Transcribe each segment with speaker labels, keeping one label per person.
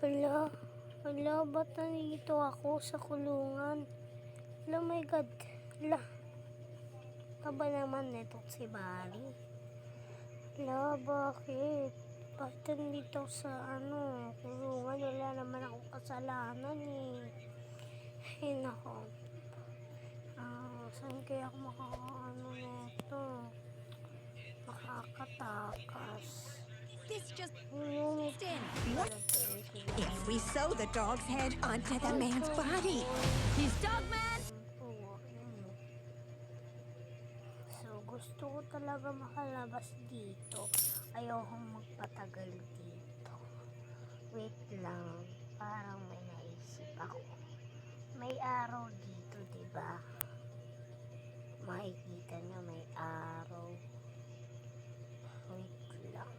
Speaker 1: Hala, hala, ba't nandito ako sa kulungan? Hala, my God. Hala, taba naman itong si Bari. Hala, bakit? Bakit nandito sa kulungan? Wala naman akong kasalanan eh. Ay, nako. Saan kaya ako nito? Makakatakas.
Speaker 2: This just in. What if we sew the dog's head onto the man's body? He's Dogman!
Speaker 1: So, gusto ko talaga makalabas dito. Ayokong magpatagal dito. Wait lang. Parang may naisip ako. May araw dito, diba? Makikita niyo may araw. Wait lang.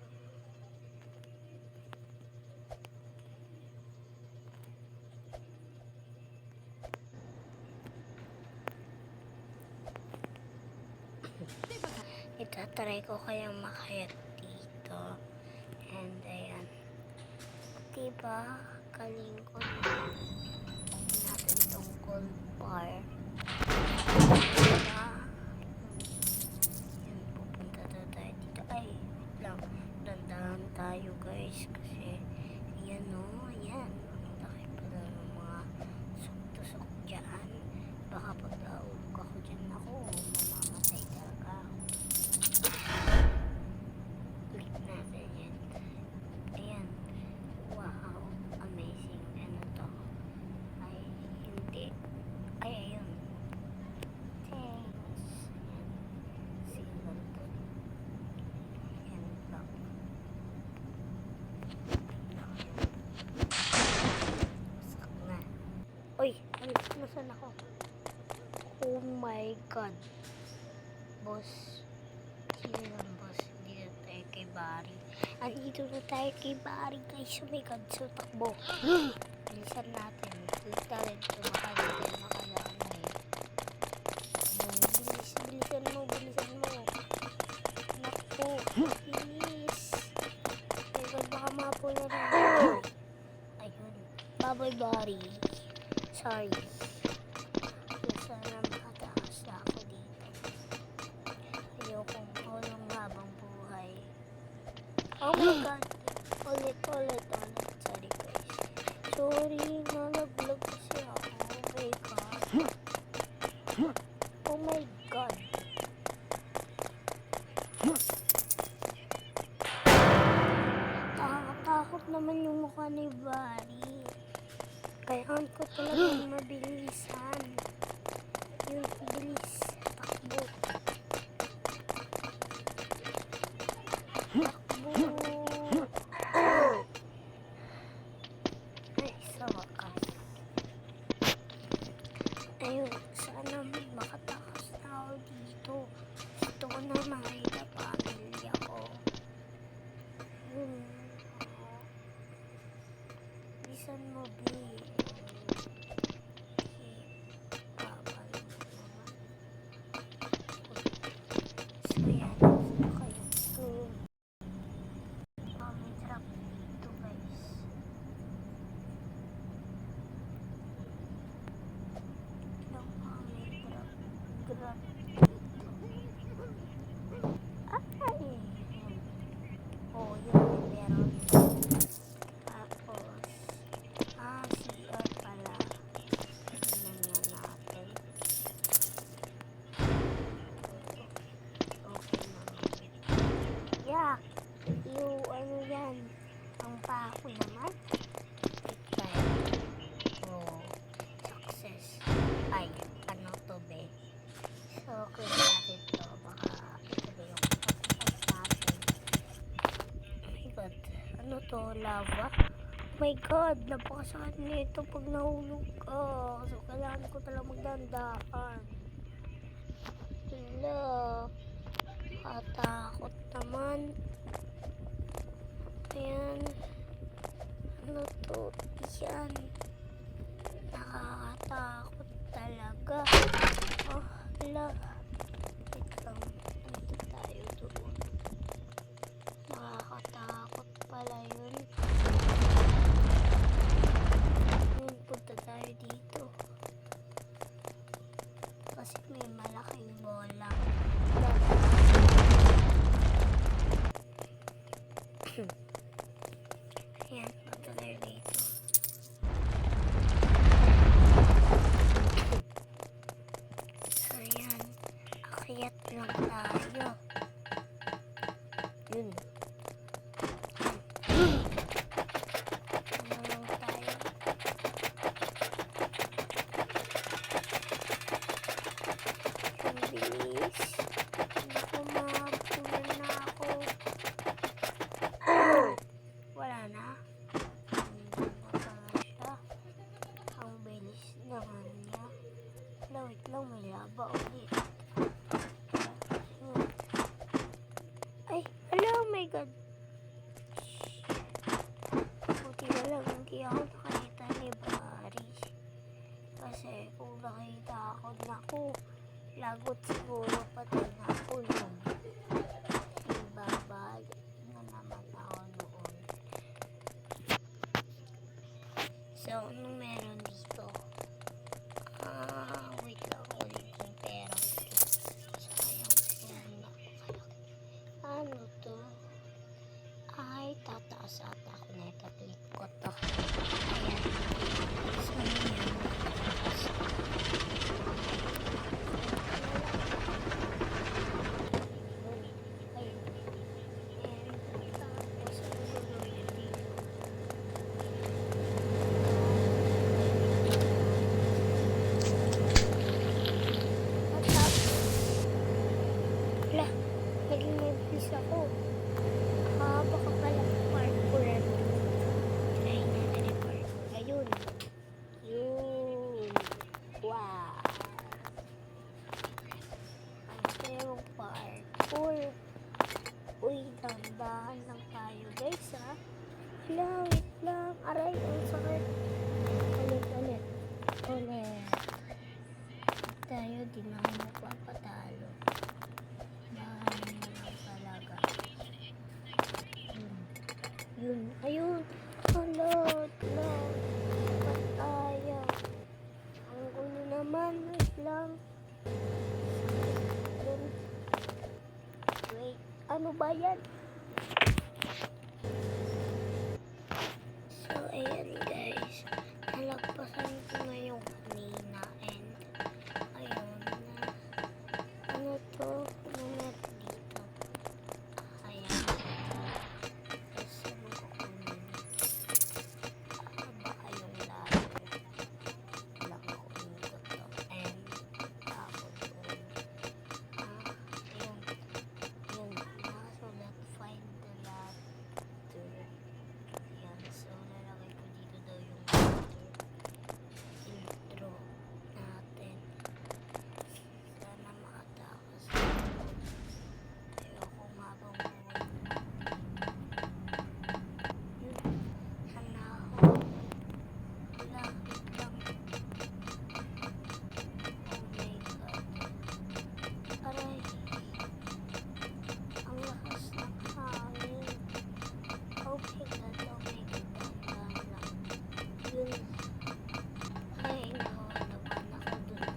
Speaker 1: Itatry ko kayang makayat dito. And ayan. Diba? Galing ko natin itong gold bar. Diba? Yan, pupunta na tayo dito. Ay, wait lang. Dandahan tayo guys. Kasi, yan o. Yan. Ang laki pala ng mga sok-tusok dyan. Baka pag naulog ako dyan ako, mamamatay talaga ako. Click natin yan. Ayan. Wow. Amazing. Ano to? Ay, hindi. Ay, ayun. Thanks. Ayan. Silver to. Ayan lang. Masak na. Uy! Nasaan ako? Oh my God. Boss. Sino lang boss? Dito tayo kay Bari. Andito na tayo kay Bari guys. Oh my God. So takbo. Bilisan natin. Click natin. Tumakali tayo makalaan eh. Bilis. Bilisan mo. Bilisan mo. Naku. Bilis. Oh my God. Baka mapula na. Ayun. Bye-bye Bari. Sorry. Sana makatakas na ako dito. Ayokong walang habang buhay. Oh my God! Ulit. Sorry guys. Sorry, nalaglag kasi ako. Oh my God. Oh my God. Nakakatakot naman yung mukha ni Bari. Kailangan ko talagang mabilisan. Yun, bilis. Takbo. Ay, sa wakas. Ayun, sana makatakas na ako dito. Gusto ko na makita pamilya ko. Bisan mo, B. Oh, yun, meron. Tapos, CR pala. Tingnan nga natin. Okay naman. Yeah, ano yan? Ang pako naman. Oh, success. Ay, ano to be? So, click natin to. Baka ito ba yung success natin. Oh my God. Ano to? Lava? Oh my God. Napakasakit nito pag nahulog ka. So, kailangan ko talagang magdandahan. Hala. Katakot naman. Ayan. Ano to? Yan. Nakakatakot talaga. Oh, hala. Wait lang. Dito tayo doon. Nakakatakot pala yun. So, anong meron dito? Wait lang. Ulit yung pera ko. Sayang. Ano to? Ay, tataas ata ako na ito. Click ko to. Ayan. So, ayan. Wala, naging mabilis ako. Baka pala parkour. Try natin yung parkour. Ayun. Yun. Wow. Pero parkour. Uy, dandahan lang tayo guys ha. Wala, wait lang. Aray, ang sakit. Ulit. Tayo, di na ako magpapatalo. Bahan mo lang talaga. Yun. Ayun. Halot. Pataya. Ang gulo naman. Wait lang. Wait. Ano ba yan? So, ayan guys. Nalagpasan ko na yung kanina and ayun na. Ano to? Numet dito. Ayan. Tapos ano ko kunin? Baka yung laro. Wala ko kunin ko to. And tapos ayun. Ayun. Nakasulat find the ladder. Ayan. So, lalagay ko dito daw yung intro natin. Sana makatakas. Ayoko mabang buhay. Yun. Sana ako. Lapit lang. Oh my God. Aray. Ang lakas ng hangin. Oh my God. Dandan lang. Yun. Ay, nawawan ako dun na.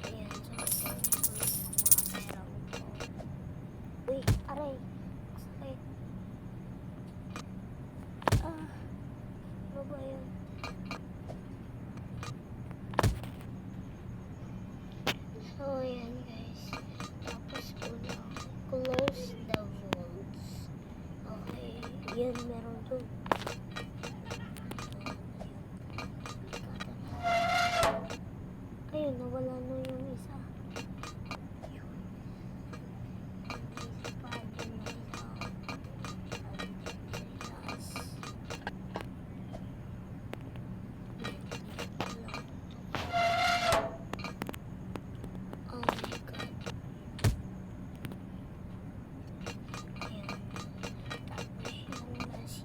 Speaker 1: Ayan, so ito yung mga pera ko. Uy, aray. Sakit. Ano ba yun? So, ayan guys. Tapos ko na close the vaults. Okay. Yan, meron dun. Ayun, nawala na yung isa. Ayun. Isa pa, dun na isa. Taas. Oh my God. Ayun. Tapos yung nasi.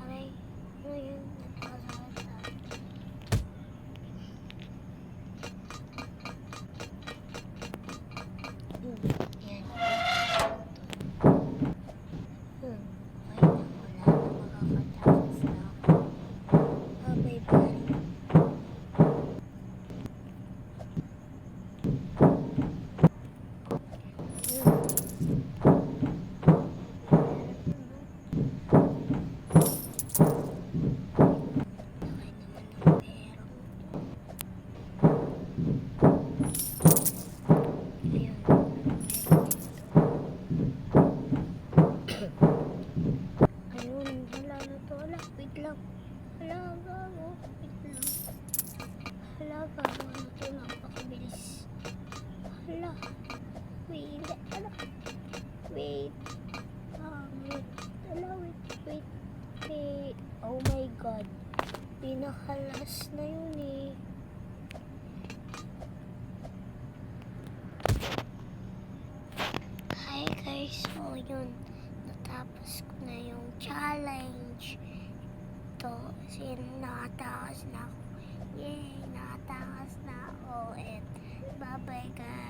Speaker 1: Aray. Ano yun? Nagkasakit. Yan. Ay, wala na makakatakas na ako. Bye-bye. Ayun, wala na to. Wala, wait lang. Wala, gago. Wait lang. Wala, gago na to. Napakabilis. Wala. Wait, hindi. Wala. Wait. Wait. Wala, wait. Oh my God. Pinakalas na yun eh. Hi guys, so yun. Natapos ko na yung challenge. Ito, kasi nakatakas na ako. Yay, nakatakas na ako. And bye bye guys.